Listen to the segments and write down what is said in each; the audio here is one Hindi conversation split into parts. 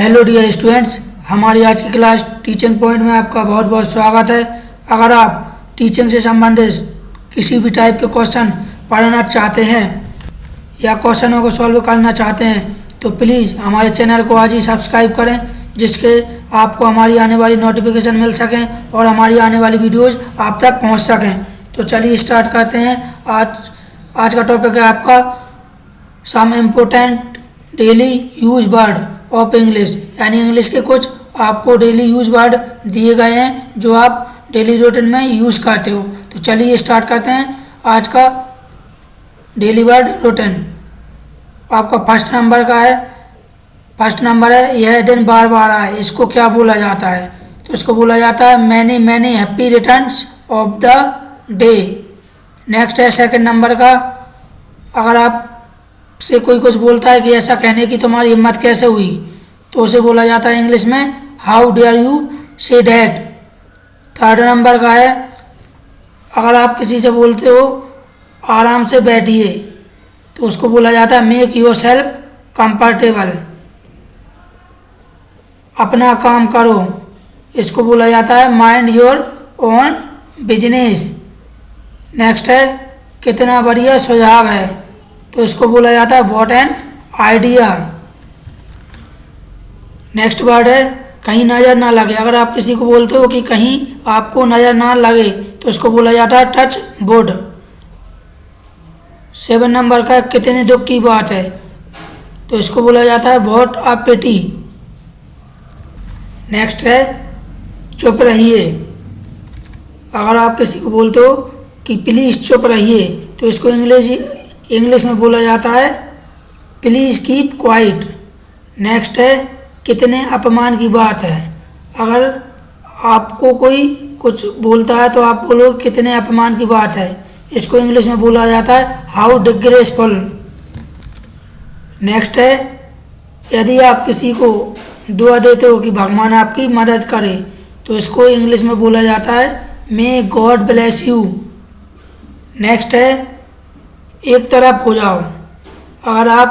हेलो डियर स्टूडेंट्स, हमारी आज की क्लास टीचिंग पॉइंट में आपका बहुत बहुत स्वागत है। अगर आप टीचिंग से संबंधित किसी भी टाइप के क्वेश्चन पढ़ना चाहते हैं या क्वेश्चनों को सॉल्व करना चाहते हैं तो प्लीज़ हमारे चैनल को आज ही सब्सक्राइब करें, जिसके आपको हमारी आने वाली नोटिफिकेशन मिल सकें और हमारी आने वाली वीडियोज़ आप तक पहुँच सकें। तो चलिए स्टार्ट करते हैं। आज का टॉपिक है आपका some important daily use word of English, यानी इंग्लिश के कुछ आपको डेली यूज वर्ड दिए गए हैं जो आप डेली रूटीन में यूज़ करते हो। तो चलिए स्टार्ट करते हैं आज का डेली वर्ड रूटीन। आपका फर्स्ट नंबर है यह दिन बार बार आए। इसको क्या बोला जाता है? तो इसको बोला जाता है many many happy returns of the day. Next है सेकंड नंबर का, अगर आप से कोई कुछ बोलता है कि ऐसा कहने की तुम्हारी हिम्मत कैसे हुई, तो उसे बोला जाता है इंग्लिश में how dare you say that. Third number का है, अगर आप किसी से बोलते हो आराम से बैठिए, तो उसको बोला जाता है मेक योर सेल्फ कंफर्टेबल। अपना काम करो, इसको बोला जाता है mind your own business. Next है कितना बढ़िया सुझाव है, तो इसको बोला जाता है what an idea. Next word है कहीं नज़र ना लगे। अगर आप किसी को बोलते हो कि कहीं आपको नज़र ना लगे तो इसको बोला जाता है टच वुड। 7 नंबर का कितने दुख की बात है, तो इसको बोला जाता है व्हाट अ पिटी। नेक्स्ट है चुप रहिए। अगर आप किसी को बोलते हो कि प्लीज़ चुप रहिए, तो इसको इंग्लिश में बोला जाता है प्लीज़ कीप क्वाइट। नेक्स्ट है कितने अपमान की बात है। अगर आपको कोई कुछ बोलता है तो आप बोलो कितने अपमान की बात है, इसको इंग्लिश में बोला जाता है हाउ डिग्रेसफुल। नेक्स्ट है यदि आप किसी को दुआ देते हो कि भगवान आपकी मदद करे, तो इसको इंग्लिश में बोला जाता है may God bless you. Next है एक तरफ हो जाओ। अगर आप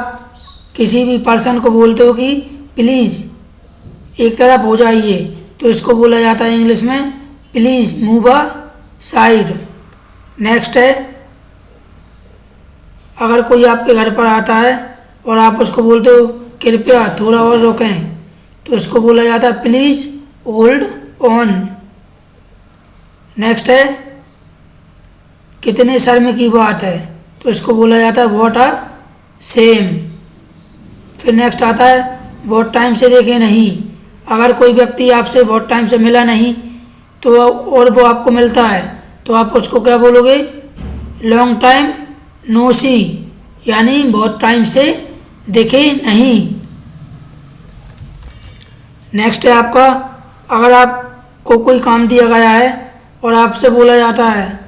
किसी भी पर्सन को बोलते हो कि प्लीज़ एक तरफ हो जाइए, तो इसको बोला जाता है इंग्लिश में please move a side. Next है अगर कोई आपके घर पर आता है और आप उसको बोलते हो कृपया थोड़ा और रुकें, तो इसको बोला जाता है प्लीज़ होल्ड ऑन। नेक्स्ट है कितने शर्म की बात है, तो इसको बोला जाता है व्हाट अ सेम। फिर नेक्स्ट आता है बहुत टाइम से देखे नहीं। अगर कोई व्यक्ति आपसे बहुत टाइम से मिला नहीं तो और वो आपको मिलता है, तो आप उसको क्या बोलोगे लॉन्ग टाइम नो सी, यानी बहुत टाइम से देखे नहीं। नेक्स्ट है आपका, अगर आपको कोई काम दिया गया है और आपसे बोला जाता है,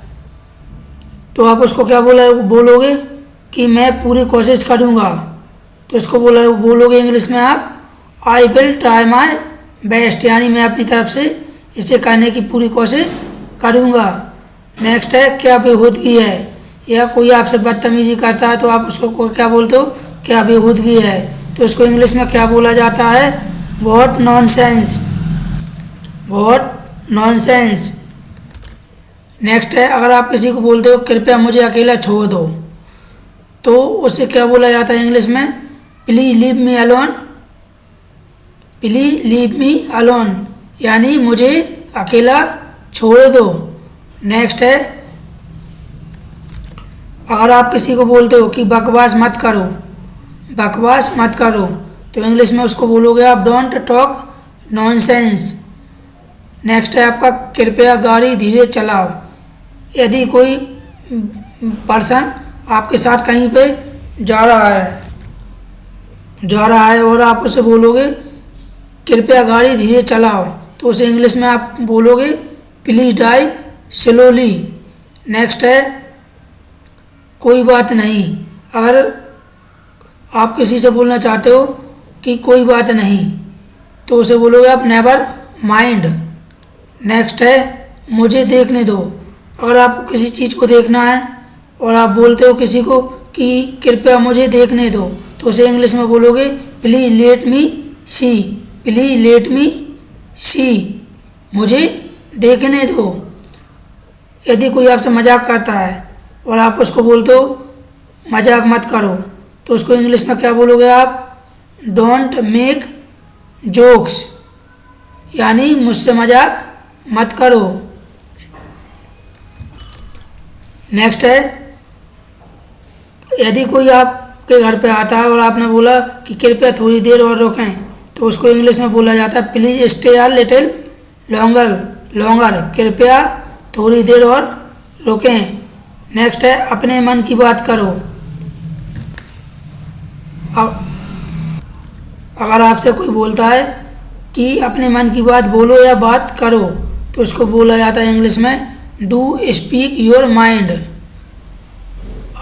तो आप उसको क्या बोलोगे कि मैं पूरी कोशिश करूँगा, तो इसको बोलोगे इंग्लिश में आप I will try my best, यानी मैं अपनी तरफ से इसे करने की पूरी कोशिश करूँगा। नेक्स्ट है क्या बेहूदगी है, या कोई आपसे बदतमीजी करता है तो आप उसको क्या बोलते हो क्या बेहूदगी है, तो इसको इंग्लिश में क्या बोला जाता है what nonsense. What nonsense. Next है अगर आप किसी को बोलते हो कृपया मुझे अकेला छोड़ दो, तो उसे क्या बोला जाता है इंग्लिश में please leave me alone. Please leave me alone, यानी मुझे अकेला छोड़ दो। नेक्स्ट है अगर आप किसी को बोलते हो कि बकवास मत करो, तो इंग्लिश में उसको बोलोगे आप डोंट टॉक नॉनसेंस। नेक्स्ट है आपका कृपया गाड़ी धीरे चलाओ। यदि कोई पर्सन आपके साथ कहीं पे जा रहा है और आप उसे बोलोगे कृपया गाड़ी धीरे चलाओ, तो उसे इंग्लिश में आप बोलोगे प्लीज़ ड्राइव स्लोली। नेक्स्ट है कोई बात नहीं। अगर आप किसी से बोलना चाहते हो कि कोई बात नहीं, तो उसे बोलोगे आप नेवर माइंड। नेक्स्ट है मुझे देखने दो। अगर आपको किसी चीज़ को देखना है और आप बोलते हो किसी को कि कृपया मुझे देखने दो, तो उसे इंग्लिश में बोलोगे please let me see. Please let me see, मुझे देखने दो। यदि कोई आपसे मजाक करता है और आप उसको बोलते हो मजाक मत करो, तो उसको इंग्लिश में क्या बोलोगे आप? डोंट मेक जोक्स, यानी मुझसे मजाक मत करो। नेक्स्ट है, यदि कोई आपके घर पे आता है और आपने बोला कि कृपया थोड़ी देर और रुकें, तो उसको इंग्लिश में बोला जाता है please stay a little longer, कृपया थोड़ी देर और रुकें। नेक्स्ट है, अपने मन की बात करो। अगर आपसे कोई बोलता है कि अपने मन की बात बोलो या बात करो, तो उसको बोला जाता है इंग्लिश में डू स्पीक योर माइंड।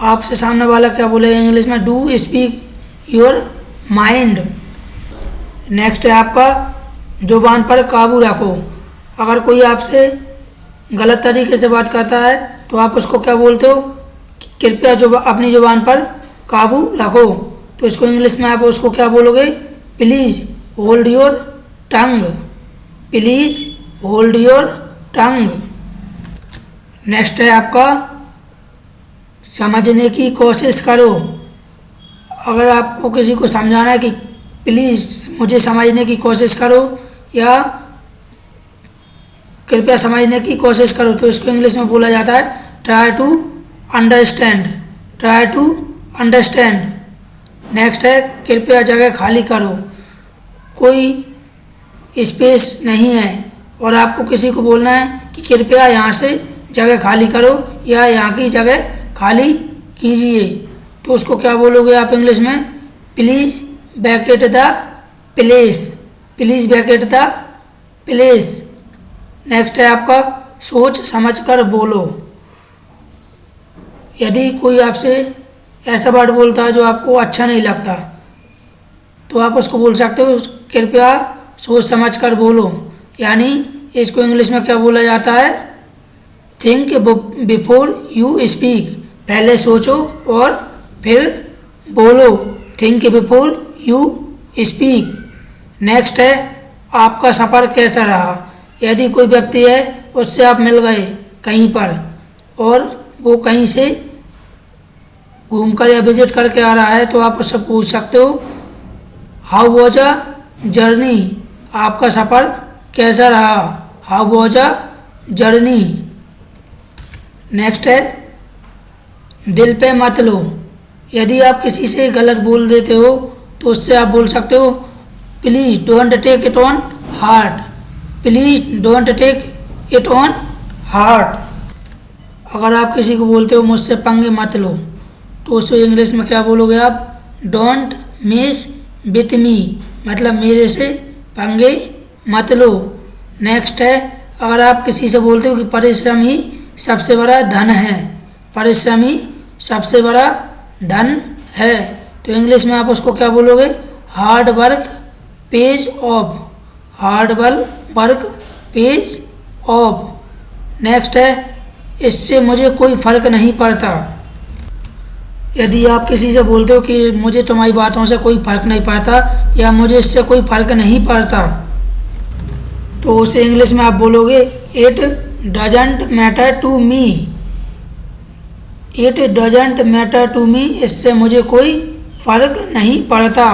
आपसे सामने वाला क्या बोलेगा इंग्लिश में? Do speak your mind. Next है आपका जुबान पर काबू रखो। अगर कोई आपसे गलत तरीके से बात करता है तो आप उसको क्या बोलते हो? कृपया अपनी जुबान पर काबू रखो। तो इसको इंग्लिश में आप उसको क्या बोलोगे? Please hold your tongue, please hold your tongue. Next है आपका समझने की कोशिश करो। अगर आपको किसी को समझाना है कि प्लीज़ मुझे समझने की कोशिश करो या कृपया समझने की कोशिश करो, तो इसको इंग्लिश में बोला जाता है try to understand, try to understand. Next है कृपया जगह खाली करो। कोई स्पेस नहीं है और आपको किसी को बोलना है कि कृपया यहाँ से जगह खाली करो या यहाँ की जगह खाली कीजिए, तो उसको क्या बोलोगे आप इंग्लिश में? Please Venkat the place, please Venkat the place. Next है आपका सोच समझ कर बोलो। यदि कोई आपसे ऐसा वर्ड बोलता है जो आपको अच्छा नहीं लगता, तो आप उसको बोल सकते हो कृपया सोच समझ कर बोलो, यानी इसको इंग्लिश में क्या बोला जाता है? थिंक बिफोर यू स्पीक, पहले सोचो और फिर बोलो, think before you speak. Next है आपका सफ़र कैसा रहा। यदि कोई व्यक्ति है उससे आप मिल गए कहीं पर और वो कहीं से घूमकर या विजिट करके आ रहा है, तो आप उससे पूछ सकते हो हाउ वॉज अ जर्नी, आपका सफ़र कैसा रहा, how was a journey. Next है दिल पे मत लो। यदि आप किसी से गलत बोल देते हो तो उससे आप बोल सकते हो please don't take it on heart, please don't take it on heart. अगर आप किसी को बोलते हो मुझसे पंगे मत लो, तो उसको इंग्लिश में क्या बोलोगे आप? डोंट मेस विथ मी, मतलब मेरे से पंगे मत लो। नेक्स्ट है अगर आप किसी से बोलते हो कि परिश्रम ही सबसे बड़ा धन है, परिश्रम ही सबसे बड़ा धन है, तो इंग्लिश में आप उसको क्या बोलोगे? Hard work page of, hard work page of. Next है इससे मुझे कोई फ़र्क नहीं पड़ता। यदि आप किसी से बोलते हो कि मुझे तुम्हारी बातों से कोई फ़र्क नहीं पड़ता या मुझे इससे कोई फ़र्क नहीं पड़ता, तो उसे इंग्लिश में आप बोलोगे it doesn't matter to me, it doesn't matter to me, इससे मुझे कोई फ़र्क नहीं पड़ता।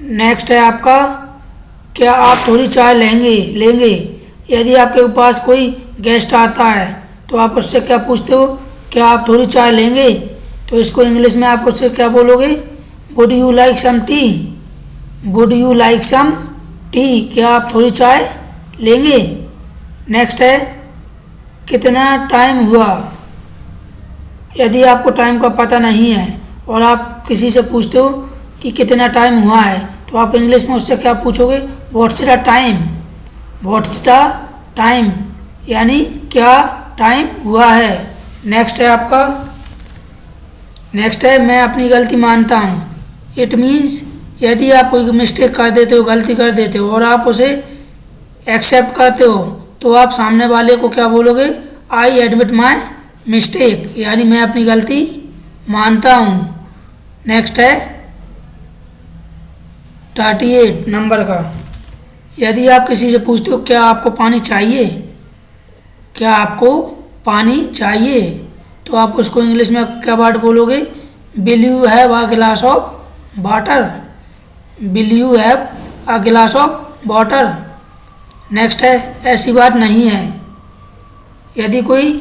नेक्स्ट है आपका क्या आप थोड़ी चाय लेंगे। यदि आपके पास कोई गेस्ट आता है तो आप उससे क्या पूछते हो? क्या आप थोड़ी चाय लेंगे, तो इसको इंग्लिश में आप उससे क्या बोलोगे? Would you like some tea, would you like some tea, क्या आप थोड़ी चाय लेंगे। नेक्स्ट है कितना टाइम हुआ। यदि आपको टाइम का पता नहीं है और आप किसी से पूछते हो कि कितना टाइम हुआ है, तो आप इंग्लिश में उससे क्या पूछोगे? What's the time, what's the time, यानी क्या टाइम हुआ है। नेक्स्ट है आपका, नेक्स्ट है मैं अपनी गलती मानता हूँ। इट मीन्स यदि आप कोई मिस्टेक कर देते हो, गलती कर देते हो और आप उसे एक्सेप्ट करते हो, तो आप सामने वाले को क्या बोलोगे? आई एडमिट माई मिस्टेक, यानी मैं अपनी गलती मानता हूँ। नेक्स्ट है 38 नंबर का, यदि आप किसी से पूछते हो क्या आपको पानी चाहिए, क्या आपको पानी चाहिए, तो आप उसको इंग्लिश में क्या वर्ड बोलोगे? विल यू हैव अ गिलास of water, will you have a गिलास ऑफ वाटर। नेक्स्ट है ऐसी बात नहीं है। यदि कोई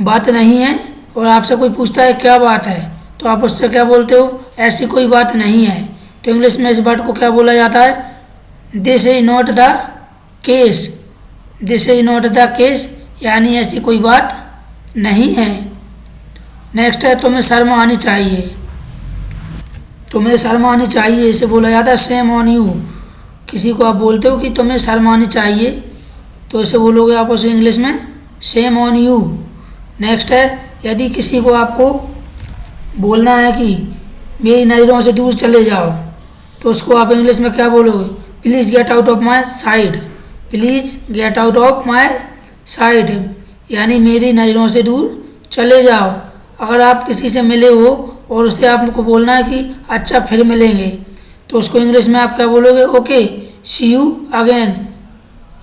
बात नहीं है और आपसे कोई पूछता है क्या बात है, तो आप उससे क्या बोलते हो? ऐसी कोई बात नहीं है। तो इंग्लिश में इस वर्ड को क्या बोला जाता है? This is not the case, this is not the case, यानी ऐसी कोई बात नहीं है। नेक्स्ट है तुम्हें शर्म आनी चाहिए, तुम्हें शर्म आनी चाहिए, इसे बोला जाता है शेम ऑन यू। किसी को आप बोलते हो कि तुम्हें शर्म आनी चाहिए, तो इसे बोलोगे आप उसे इंग्लिश में शेम ऑन यू। नेक्स्ट है यदि किसी को आपको बोलना है कि मेरी नज़रों से दूर चले जाओ, तो उसको आप इंग्लिश में क्या बोलोगे? Please get out of my side, please get out of my side, यानी मेरी नज़रों से दूर चले जाओ। अगर आप किसी से मिले हो और उससे आपको बोलना है कि अच्छा फिर मिलेंगे, तो उसको इंग्लिश में आप क्या बोलोगे? ओके सी यू अगेन,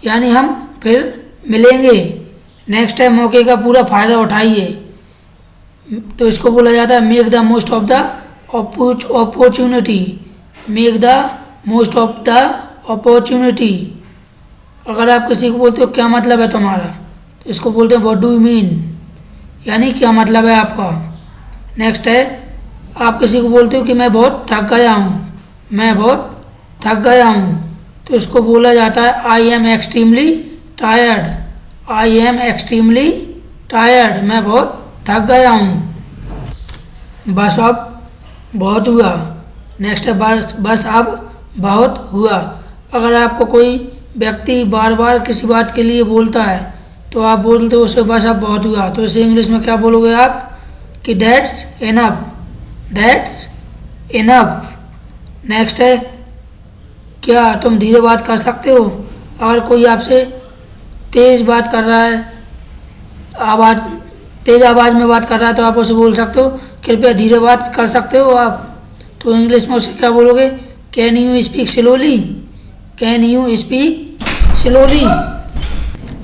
यानी हम फिर मिलेंगे। नेक्स्ट है मौके का पूरा फ़ायदा उठाइए, तो इसको बोला जाता है make the most of the opportunity, make the most of the opportunity. अगर आप किसी को बोलते हो क्या मतलब है तुम्हारा, तो इसको बोलते हैं व्हाट डू यू मीन, यानी क्या मतलब है आपका। नेक्स्ट है आप किसी को बोलते हो कि मैं बहुत थक गया हूँ, मैं बहुत थक गया हूँ, तो इसको बोला जाता है I am extremely tired, I am extremely tired, मैं बहुत थक गया हूँ। बस अब बहुत हुआ। नेक्स्ट है बस अब बहुत हुआ। अगर आपको कोई व्यक्ति बार बार किसी बात के लिए बोलता है, तो आप बोलते हो उसे बस अब बहुत हुआ, तो इसे इंग्लिश में क्या बोलोगे आप? कि that's enough, that's enough. Next है क्या तुम धीरे बात कर सकते हो? अगर कोई आपसे तेज़ बात कर रहा है, तेज़ आवाज़ में बात कर रहा है, तो आप उसे बोल सकते हो कृपया धीरे बात कर सकते हो आप, तो इंग्लिश में उसे क्या बोलोगे? Can you speak slowly, can you speak slowly.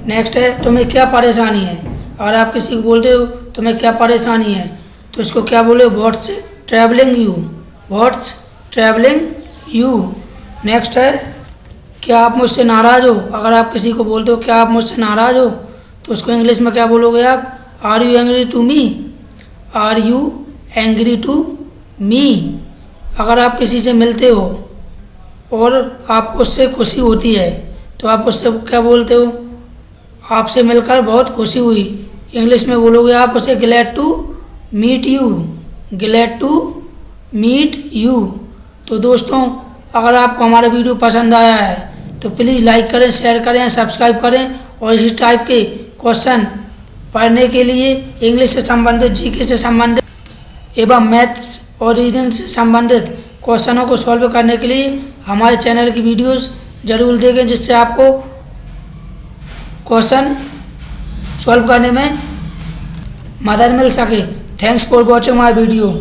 Next है तुम्हें क्या परेशानी है। अगर आप किसी को बोलते हो तुम्हें क्या परेशानी है, तो इसको क्या बोले? What's travelling you, what's travelling you. Next है क्या आप मुझसे नाराज़ हो। अगर आप किसी को बोलते हो क्या आप मुझसे नाराज़ हो, तो उसको इंग्लिश में क्या बोलोगे आप? Are you angry to me, are you angry to me. अगर आप किसी से मिलते हो और आपको उससे खुशी होती है, तो आप उससे क्या बोलते हो? आपसे मिलकर बहुत खुशी हुई, इंग्लिश में बोलोगे आप उसे glad to meet you, glad to meet you. तो दोस्तों अगर आपको हमारा वीडियो पसंद आया है तो प्लीज़ लाइक करें, शेयर करें, सब्सक्राइब करें, और इसी टाइप के क्वेश्चन पढ़ने के लिए इंग्लिश से संबंधित, जीके से संबंधित एवं मैथ्स और रीजनिंग से संबंधित क्वेश्चनों को सॉल्व करने के लिए हमारे चैनल की वीडियोस जरूर देखें, जिससे आपको क्वेश्चन सॉल्व करने में मदद मिल सके। Thanks for watching my video.